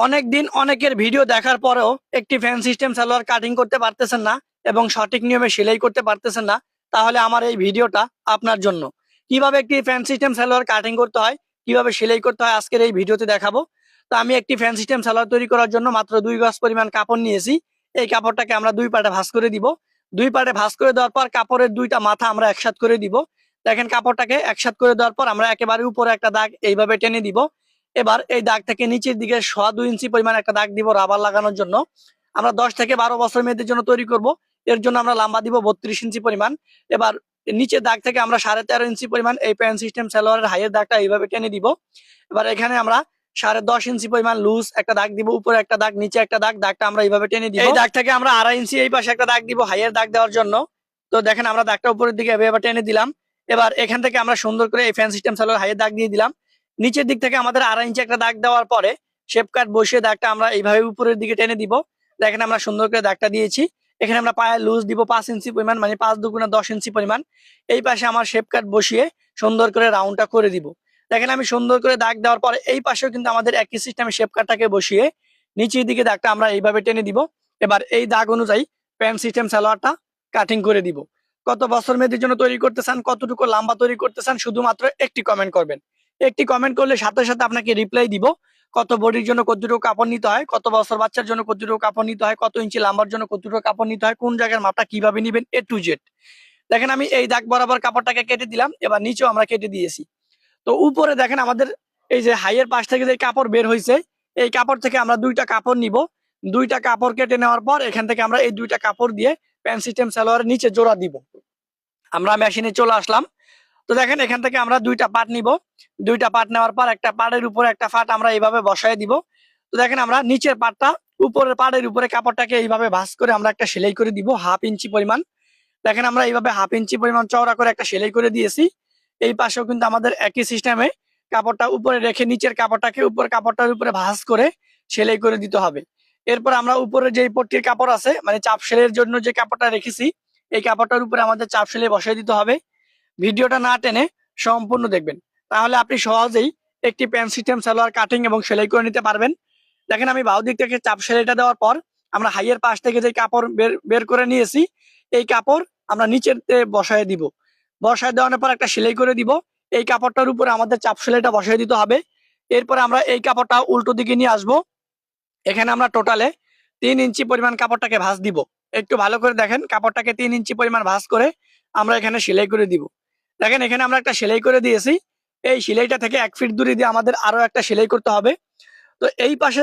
অনেকদিন অনেকের ভিডিও দেখার পরেও একটি ফ্যান সিস্টেম সালোয়ার কাটিং করতে পারতেছেন না এবং সঠিক নিয়মে সেলাই করতে পারতেছেন না, তাহলে আমার এই ভিডিওটা আপনার জন্য। কিভাবে একটি ফ্যান সিস্টেম সালোয়ার কাটিং করতে হয়, কিভাবে সেলাই করতে হয়, আজকের এই ভিডিওতে দেখাবো। তো আমি একটি ফ্যান সিস্টেম সালোয়ার তৈরি করার জন্য মাত্র 2 গজ পরিমাণ কাপড় নিয়েছি। এই কাপড়টাকে আমরা দুই পার্টে ভাঁজ করে দিব। দুই পার্টে ভাঁজ করে দেওয়ার পর কাপড়ের দুইটা মাথা আমরা একসাথ করে দিব। দেখেন, কাপড়টাকে একসাথ করে দেওয়ার পর আমরা একেবারে উপরে একটা দাগ এইভাবে টেনে দিব। এবার এই দাগ থেকে নিচের দিকে 2.5 ইঞ্চি পরিমাণ একটা দাগ দিব রাবার লাগানোর জন্য। আমরা 10 থেকে 12 বছর মেয়েদের জন্য তৈরি করব। এর জন্য আমরা লম্বা দিব 32 ইঞ্চি পরিমাণ। এবার নিচের দাগ থেকে আমরা 13.5 ইঞ্চি পরিমাণ এই প্যান্ট সিস্টেম সালোয়ারের হাইয়ের দাগটা এইভাবে টেনে দিব। এবার এখানে আমরা 10.5 ইঞ্চি পরিমাণ লুজ একটা দাগ দিব, উপরে একটা দাগ, নিচে একটা দাগ, দাগটা আমরা এইভাবে টেনে দিব। এই দাগ থেকে আমরা 2.5 ইঞ্চি এই পাশে একটা দাগ দিব হাইয়ের দাগ দেওয়ার জন্য। তো দেখেন, আমরা দাগটা উপরের দিকে এভাবে টেনে দিলাম। এবার এখান থেকে আমরা সুন্দর করে এই ফ্যান সিস্টেম সালোয়ার হাইয়ের দাগ দিয়ে দিলাম। নিচের দিক থেকে আমাদের 2.5 ইঞ্চি একটা দাগ দেওয়ার পরে শেপ কাট বসিয়ে দাগটা আমরা এইভাবে উপরের দিকে টেনে দিব। দেখেন, আমরা সুন্দর করে দাগটা দিয়েছি। এখানে আমরা পায়ে লুজ দিব 5 ইঞ্চি পরিমাণ, মানে 5 দুগুণে 10 ইঞ্চি পরিমাণ। এই পাশে আমার শেপ কাট বসিয়ে সুন্দর করে রাউন্ডটা করে দিব। দেখেন, আমি সুন্দর করে দাগ দেওয়ার পরে এই পাশেও কিন্তু আমাদের একই সিস্টেমে শেপ কাটটাকে বসিয়ে নিচের দিকে দাগটা আমরা এইভাবে টেনে দিব। এবার এই দাগ অনুযায়ী প্যান্ট সিস্টেম সালোয়ারটা কাটিং করে দিব। কত বছর মেয়েদের জন্য তৈরি করতে চান, কতটুকু লম্বা তৈরি করতে চান, শুধুমাত্র একটি কমেন্ট করবেন। একটি কমেন্ট করলে সাথে সাথে আপনাকে রিপ্লাই দিব। কত বডির জন্য কতটুকু কাপড় নিতে হয়, কত বছর বাচ্চার জন্য কতটুকু কাপড় নিতে হয়, কত ইঞ্চি লম্বার জন্য কতটুকু কাপড় নিতে হয়, কোন জায়গার মাপটা কিভাবে নিবেন, A to Z। দেখেন, আমি এই দাগ বরাবর কাপড়টাকে কেটে দিলাম। এবার নিচেও আমরা কেটে দিয়েছি। তো উপরে দেখেন, আমাদের এই যে হাইয়ের পাশ থেকে যে কাপড় বের হয়েছে, এই কাপড় থেকে আমরা দুইটা কাপড় নিব। দুইটা কাপড় কেটে নেওয়ার পর এখান থেকে আমরা এই দুইটা কাপড় দিয়ে প্যান্ট সিস্টেম সালোয়ারের নিচে জোড়া দিব। আমরা মেশিনে চলে আসলাম। তো দেখেন, এখান থেকে আমরা দুইটা পার্ট নিব। দুইটা পার্ট নেওয়ার পর একটা পাড়ের উপরে একটা ফাট আমরা এইভাবে বসায় দিব। তো দেখেন, আমরা নিচের পার্টটা উপরের পাড়ের উপরে কাপড়টাকে এইভাবে ভাঁজ করে আমরা একটা সেলাই করে দিব 1/2 ইঞ্চি পরিমাণ। দেখেন, আমরা এইভাবে 1/2 ইঞ্চি পরিমাণ চওড়া করে একটা সেলাই করে দিয়েছি। এই পাশেও কিন্তু আমাদের একই সিস্টেমে কাপড়টা উপরে রেখে নিচের কাপড়টাকে উপর কাপড়টার উপরে ভাঁজ করে সেলাই করে দিতে হবে। এরপর আমরা উপরে যে পট্টির কাপড় আছে, মানে চাপ সেলাইয়ের জন্য যে কাপড়টা রেখেছি, এই কাপড়টার উপরে আমাদের চাপ সেলাই বসাই দিতে হবে। ভিডিওটা না টেনে সম্পূর্ণ দেখবেন, তাহলে আপনি সহজেই একটি প্যান্ট সিস্টেম সালোয়ার কাটিং এবং সেলাই করে নিতে পারবেন। দেখেন, আমি বাউ দিক থেকে চাপ সেলাইটা দেওয়ার পর আমরা হাইয়ের পাশ থেকে যে কাপড় বের করে নিয়েছি, এই কাপড় আমরা নিচের বসায় দিব। বসায় দেওয়ানোর পর একটা সেলাই করে দিব। এই কাপড়টার উপরে আমাদের চাপ সেলাইটা বসায় দিতে হবে। এরপরে আমরা এই কাপড়টা উল্টো দিকে নিয়ে আসবো। এখানে আমরা টোটালে 3 ইঞ্চি পরিমাণ কাপড়টাকে ভাঁজ দিব। একটু ভালো করে দেখেন, কাপড়টাকে 3 ইঞ্চি পরিমাণ ভাঁজ করে আমরা এখানে সেলাই করে দিব। দেখেন, এখানে আমরা একটা সেলাই করে দিয়েছি। এই সেলাইটা থেকে 1 ফিট দূরে দিয়ে আমাদের আরো একটা সেলাই করতে হবে। তো এই পাশে